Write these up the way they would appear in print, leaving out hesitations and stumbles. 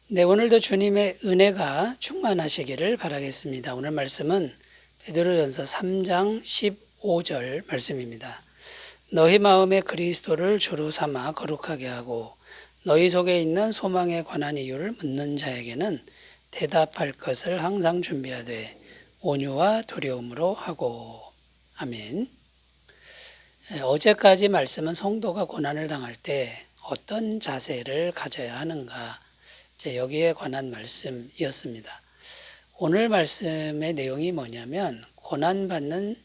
네, 오늘도 주님의 은혜가 충만하시기를 바라겠습니다. 오늘 말씀은 베드로전서 3장 15절 말씀입니다. 너희 마음에 그리스도를 주로 삼아 거룩하게 하고 너희 속에 있는 소망에 관한 이유를 묻는 자에게는 대답할 것을 항상 준비하되 온유와 두려움으로 하고. 아멘. 어제까지 말씀은 성도가 고난을 당할 때 어떤 자세를 가져야 하는가, 여기에 관한 말씀이었습니다. 오늘 말씀의 내용이 뭐냐면 고난받는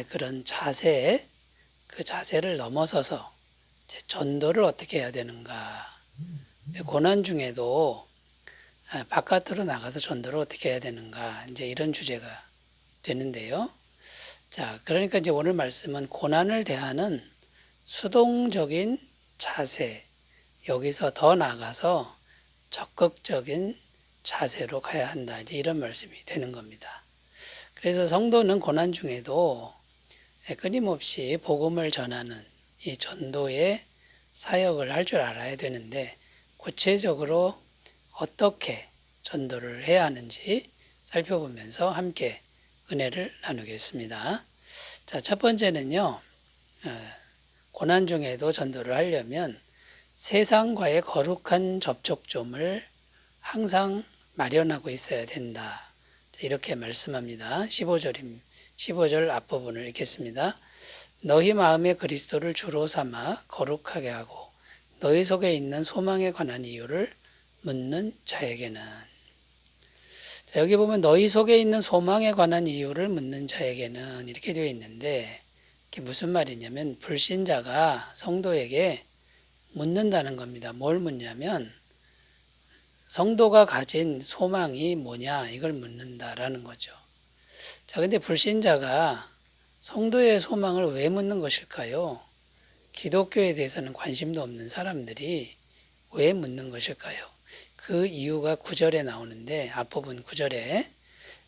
그런 자세, 그 자세를 넘어서서 전도를 어떻게 해야 되는가. 고난 중에도 바깥으로 나가서 전도를 어떻게 해야 되는가. 이런 주제가 되는데요. 자, 그러니까 오늘 말씀은 고난을 대하는 수동적인 자세, 여기서 더 나아가서 적극적인 자세로 가야 한다. 이런 말씀이 되는 겁니다. 그래서 성도는 고난 중에도 끊임없이 복음을 전하는 이 전도의 사역을 할 줄 알아야 되는데, 구체적으로 어떻게 전도를 해야 하는지 살펴보면서 함께 은혜를 나누겠습니다. 자, 첫 번째는요, 고난 중에도 전도를 하려면 세상과의 거룩한 접촉점을 항상 마련하고 있어야 된다. 이렇게 말씀합니다. 15절 앞부분을 읽겠습니다. 너희 마음에 그리스도를 주로 삼아 거룩하게 하고 너희 속에 있는 소망에 관한 이유를 묻는 자에게는. 자, 여기 보면 너희 속에 있는 소망에 관한 이유를 묻는 자에게는 이렇게 되어 있는데, 이게 무슨 말이냐면 불신자가 성도에게 묻는다는 겁니다. 뭘 묻냐면 성도가 가진 소망이 뭐냐, 이걸 묻는다라는 거죠. 자, 근데 불신자가 성도의 소망을 왜 묻는 것일까요? 기독교에 대해서는 관심도 없는 사람들이 왜 묻는 것일까요? 그 이유가 9절에 나오는데, 앞부분 9절에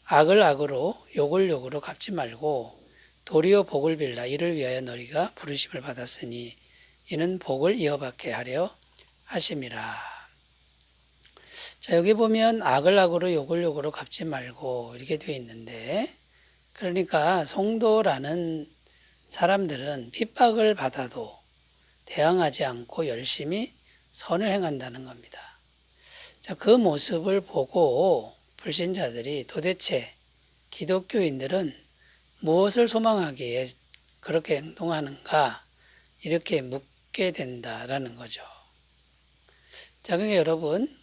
악을 악으로 욕을 욕으로 갚지 말고 도리어 복을 빌라. 이를 위하여 너희가 부르심을 받았으니 이는 복을 이어받게 하려 하심이라. 자, 여기 보면 악을 악으로 욕을 욕으로 갚지 말고 이렇게 되어 있는데, 그러니까 성도라는 사람들은 핍박을 받아도 대항하지 않고 열심히 선을 행한다는 겁니다. 자, 그 모습을 보고 불신자들이 도대체 기독교인들은 무엇을 소망하기에 그렇게 행동하는가, 이렇게 묻게 된다라는 거죠. 자, 그러니까 여러분,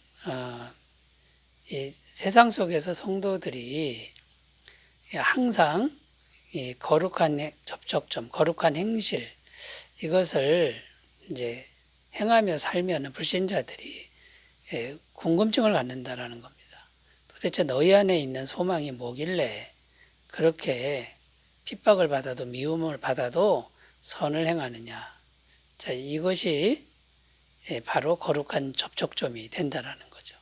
이 세상 속에서 성도들이 항상 이 거룩한 접촉점, 거룩한 행실, 이것을 행하며 살면 불신자들이 궁금증을 갖는다라는 겁니다. 도대체 너희 안에 있는 소망이 뭐길래 그렇게 핍박을 받아도 미움을 받아도 선을 행하느냐. 자, 이것이 바로 거룩한 접촉점이 된다라는 거죠.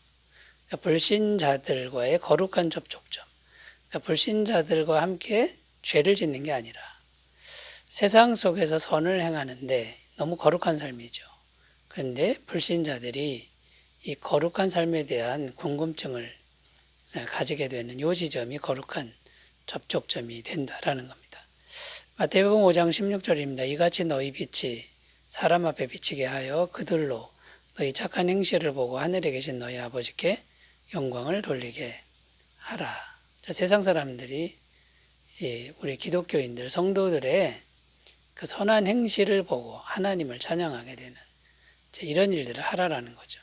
그러니까 불신자들과의 거룩한 접촉점. 그러니까 불신자들과 함께 죄를 짓는 게 아니라 세상 속에서 선을 행하는데 너무 거룩한 삶이죠. 그런데 불신자들이 이 거룩한 삶에 대한 궁금증을 가지게 되는 이 지점이 거룩한 접촉점이 된다라는 겁니다. 마태복음 5장 16절입니다. 이같이 너희 빛이 사람 앞에 비치게 하여 그들로 너희 착한 행실을 보고 하늘에 계신 너희 아버지께 영광을 돌리게 하라. 자, 세상 사람들이 우리 기독교인들, 성도들의 그 선한 행실을 보고 하나님을 찬양하게 되는 이런 일들을 하라라는 거죠.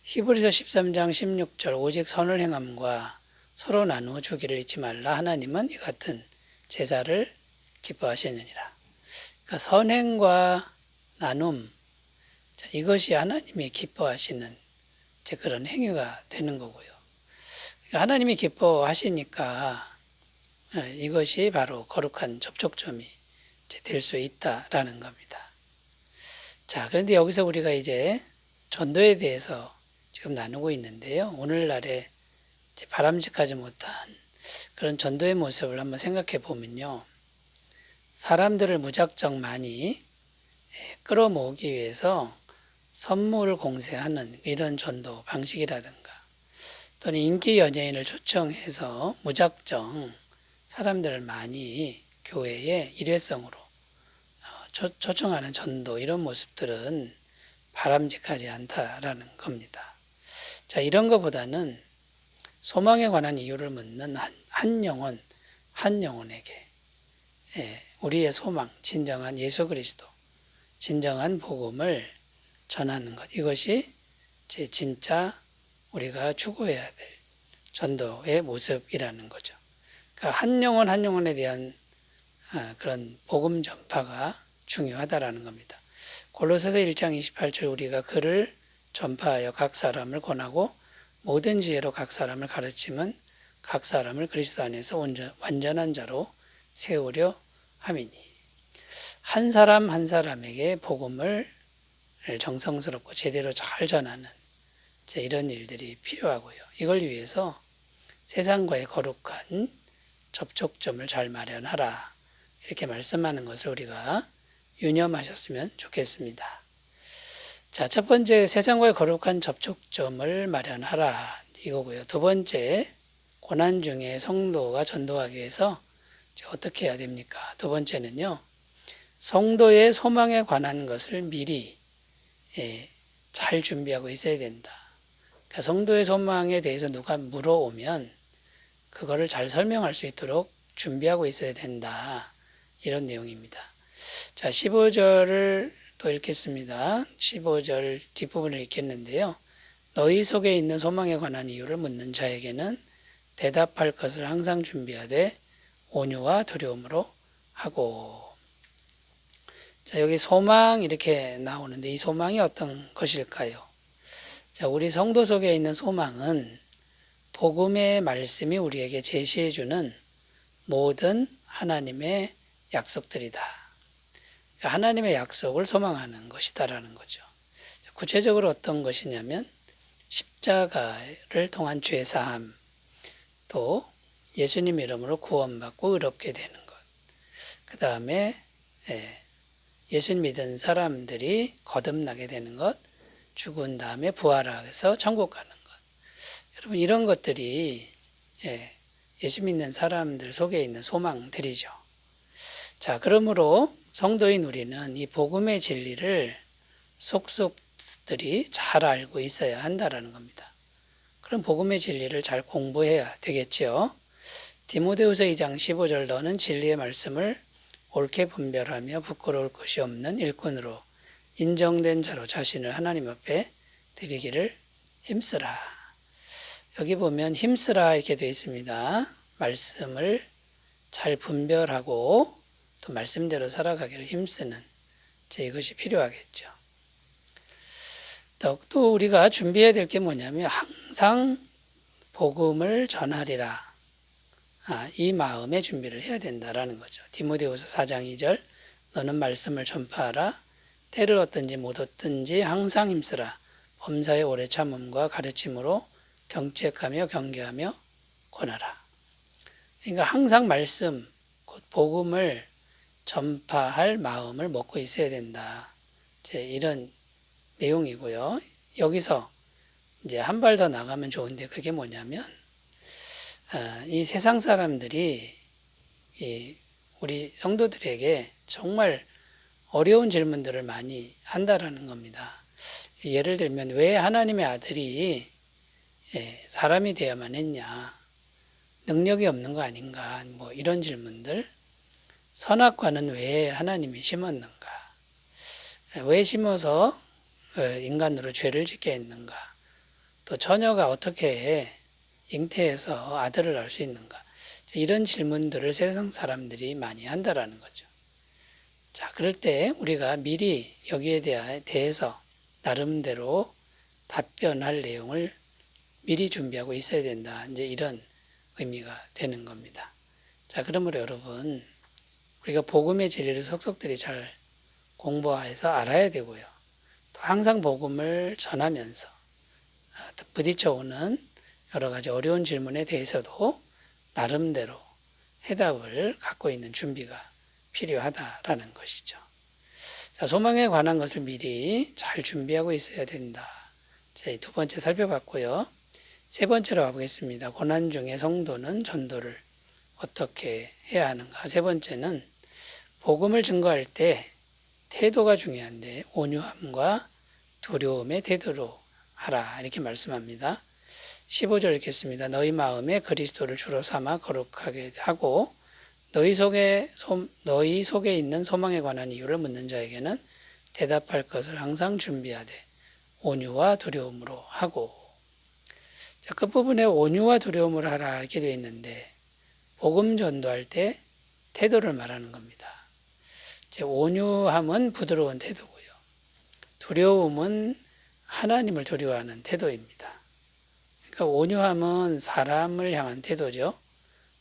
히브리서 13장 16절 오직 선을 행함과 서로 나누어 주기를 잊지 말라. 하나님은 이 같은 제사를 기뻐하시느니라. 그러니까 선행과 나눔, 이것이 하나님이 기뻐하시는 그런 행위가 되는 거고요. 그러니까 하나님이 기뻐하시니까 이것이 바로 거룩한 접촉점이 될 수 있다라는 겁니다. 자, 그런데 여기서 우리가 이제 전도에 대해서 지금 나누고 있는데요. 오늘날에 바람직하지 못한 그런 전도의 모습을 한번 생각해 보면요. 사람들을 무작정 많이 끌어모으기 위해서 선물을 공세하는 이런 전도 방식이라든가 또는 인기 연예인을 초청해서 무작정 사람들을 많이 교회에 일회성으로 초청하는 전도 이런 모습들은 바람직하지 않다라는 겁니다. 자, 이런 것보다는 소망에 관한 이유를 묻는 한 영혼, 한 영혼에게 우리의 소망, 진정한 예수 그리스도, 진정한 복음을 전하는 것. 이것이 진짜 우리가 추구해야 될 전도의 모습이라는 거죠. 그러니까 한 영혼 한 영혼에 대한 그런 복음 전파가 중요하다라는 겁니다. 골로새서 1장 28절 우리가 그를 전파하여 각 사람을 권하고 모든 지혜로 각 사람을 가르치면 각 사람을 그리스도 안에서 완전한 자로 세우려 함이니 한 사람 한 사람에게 복음을 정성스럽고 제대로 잘 전하는 이런 일들이 필요하고요. 이걸 위해서 세상과의 거룩한 접촉점을 잘 마련하라 이렇게 말씀하는 것을 우리가 유념하셨으면 좋겠습니다. 자, 첫 번째 세상과의 거룩한 접촉점을 마련하라 이거고요. 두 번째 고난 중에 성도가 전도하기 위해서 어떻게 해야 됩니까? 두 번째는요. 성도의 소망에 관한 것을 미리 잘 준비하고 있어야 된다. 그러니까 성도의 소망에 대해서 누가 물어오면 그거를 잘 설명할 수 있도록 준비하고 있어야 된다. 이런 내용입니다. 자, 15절을 또 읽겠습니다. 15절 뒷부분을 읽겠는데요. 너희 속에 있는 소망에 관한 이유를 묻는 자에게는 대답할 것을 항상 준비하되 온유와 두려움으로 하고. 자, 여기 소망 이렇게 나오는데 이 소망이 어떤 것일까요? 자, 우리 성도 속에 있는 소망은 복음의 말씀이 우리에게 제시해주는 모든 하나님의 약속들이다. 그러니까 하나님의 약속을 소망하는 것이다라는 거죠. 구체적으로 어떤 것이냐면 십자가를 통한 죄사함, 또 예수님 이름으로 구원받고 의롭게 되는 것. 그 다음에 예수님 믿은 사람들이 거듭나게 되는 것, 죽은 다음에 부활해서 천국 가는 것. 여러분 이런 것들이 예수 믿는 사람들 속에 있는 소망들이죠. 자, 그러므로 성도인 우리는 이 복음의 진리를 속속들이 잘 알고 있어야 한다라는 겁니다. 그럼 복음의 진리를 잘 공부해야 되겠죠. 디모데후서 2장 15절 너는 진리의 말씀을 옳게 분별하며 부끄러울 것이 없는 일꾼으로 인정된 자로 자신을 하나님 앞에 드리기를 힘쓰라. 여기 보면 힘쓰라 이렇게 되어 있습니다. 말씀을 잘 분별하고 또 말씀대로 살아가기를 힘쓰는 이것이 필요하겠죠. 또 우리가 준비해야 될 게 뭐냐면 항상 복음을 전하리라. 이 마음의 준비를 해야 된다라는 거죠. 디모데후서 4장 2절 너는 말씀을 전파하라. 때를 얻든지 못 얻든지 항상 힘쓰라. 범사의 오래 참음과 가르침으로 경책하며 경계하며 권하라. 그러니까 항상 말씀, 곧 복음을 전파할 마음을 먹고 있어야 된다. 이런 내용이고요. 여기서 이제 한 발 더 나가면 좋은데 그게 뭐냐면 이 세상 사람들이 우리 성도들에게 정말 어려운 질문들을 많이 한다라는 겁니다. 예를 들면 왜 하나님의 아들이 사람이 되어야만 했냐, 능력이 없는 거 아닌가, 뭐 이런 질문들. 선악과는 왜 하나님이 심었는가, 왜 심어서 인간으로 죄를 짓게 했는가, 또 처녀가 어떻게 잉태해서 아들을 낳을 수 있는가, 이런 질문들을 세상 사람들이 많이 한다라는 거죠. 자, 그럴 때 우리가 미리 여기에 대해서 나름대로 답변할 내용을 미리 준비하고 있어야 된다. 이런 의미가 되는 겁니다. 자, 그러므로 여러분, 우리가 복음의 진리를 속속들이 잘 공부해서 알아야 되고요. 또 항상 복음을 전하면서 부딪혀오는 여러 가지 어려운 질문에 대해서도 나름대로 해답을 갖고 있는 준비가 필요하다라는 것이죠. 자, 소망에 관한 것을 미리 잘 준비하고 있어야 된다. 자, 두 번째 살펴봤고요. 세 번째로 가보겠습니다. 고난 중에 성도는 전도를 어떻게 해야 하는가. 세 번째는 복음을 증거할 때 태도가 중요한데 온유함과 두려움의 태도로 하라 이렇게 말씀합니다. 15절 읽겠습니다. 너희 마음에 그리스도를 주로 삼아 거룩하게 하고 너희 속에 있는 소망에 관한 이유를 묻는 자에게는 대답할 것을 항상 준비하되 온유와 두려움으로 하고. 자, 끝부분에 온유와 두려움으로 하라 이렇게 되어 있는데 복음 전도할 때 태도를 말하는 겁니다. 온유함은 부드러운 태도고요. 두려움은 하나님을 두려워하는 태도입니다. 그러니까 온유함은 사람을 향한 태도죠.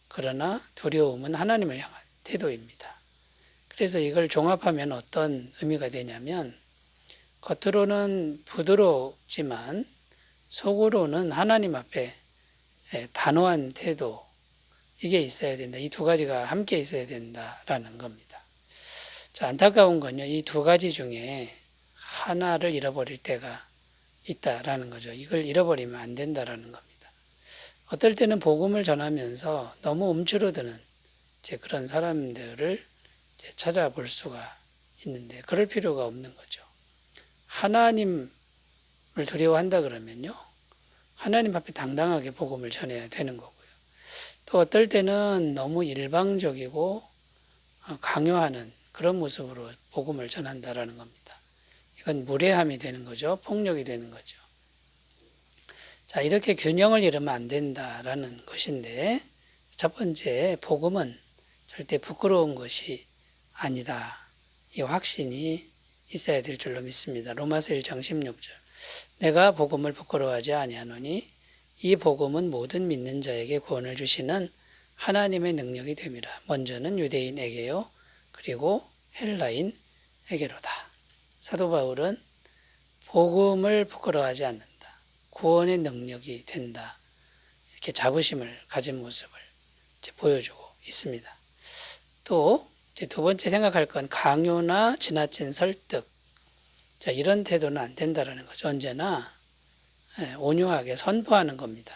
그러나 두려움은 하나님을 향한 태도입니다. 그래서 이걸 종합하면 어떤 의미가 되냐면 겉으로는 부드럽지만 속으로는 하나님 앞에 단호한 태도 이게 있어야 된다. 이 두 가지가 함께 있어야 된다라는 겁니다. 자, 안타까운 건요. 이 두 가지 중에 하나를 잃어버릴 때가 있다라는 거죠. 이걸 잃어버리면 안 된다라는 겁니다. 어떨 때는 복음을 전하면서 너무 움츠러드는 그런 사람들을 찾아볼 수가 있는데 그럴 필요가 없는 거죠. 하나님을 두려워한다 그러면요. 하나님 앞에 당당하게 복음을 전해야 되는 거고요. 또 어떨 때는 너무 일방적이고 강요하는 그런 모습으로 복음을 전한다라는 겁니다. 이건 무례함이 되는 거죠. 폭력이 되는 거죠. 자, 이렇게 균형을 잃으면 안 된다라는 것인데 첫 번째 복음은 절대 부끄러운 것이 아니다. 이 확신이 있어야 될 줄로 믿습니다. 로마서 1장 16절. 내가 복음을 부끄러워하지 아니하노니 이 복음은 모든 믿는 자에게 구원을 주시는 하나님의 능력이 됨이라. 먼저는 유대인에게요. 그리고 헬라인에게로다. 사도 바울은 복음을 부끄러워하지 않는다. 구원의 능력이 된다. 이렇게 자부심을 가진 모습을 보여주고 있습니다. 또 두 번째 생각할 건 강요나 지나친 설득. 자, 이런 태도는 안 된다라는 거죠. 언제나 온유하게 선포하는 겁니다.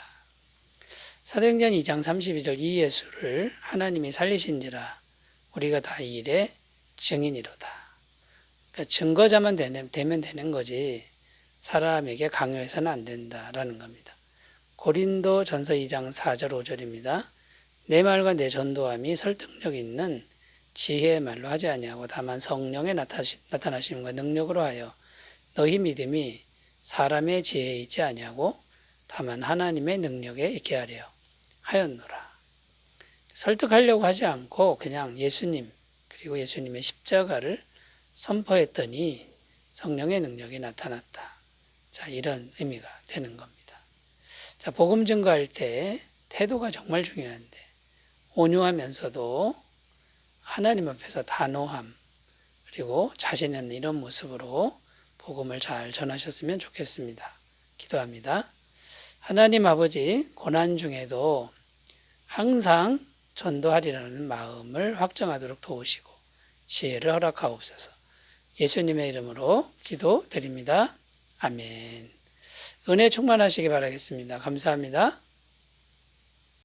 사도행전 2장 32절 이 예수를 하나님이 살리신지라 우리가 다 이 일의 증인이로다. 그러니까 증거자만 되면 되는 거지 사람에게 강요해서는 안 된다라는 겁니다. 고린도 전서 2장 4절 5절입니다. 내 말과 내 전도함이 설득력 있는 지혜의 말로 하지 아니하고 다만 성령의 나타나심과 능력으로 하여 너희 믿음이 사람의 지혜에 있지 아니하고 다만 하나님의 능력에 있게 하려 하였노라. 설득하려고 하지 않고 그냥 예수님 그리고 예수님의 십자가를 선포했더니 성령의 능력이 나타났다. 자, 이런 의미가 되는 겁니다. 자, 복음 증거할 때 태도가 정말 중요한데 온유하면서도 하나님 앞에서 단호함 그리고 자신 있는 이런 모습으로 복음을 잘 전하셨으면 좋겠습니다. 기도합니다. 하나님 아버지, 고난 중에도 항상 전도하리라는 마음을 확정하도록 도우시고 지혜를 허락하옵소서. 예수님의 이름으로 기도드립니다. 아멘. 은혜 충만하시기 바라겠습니다. 감사합니다.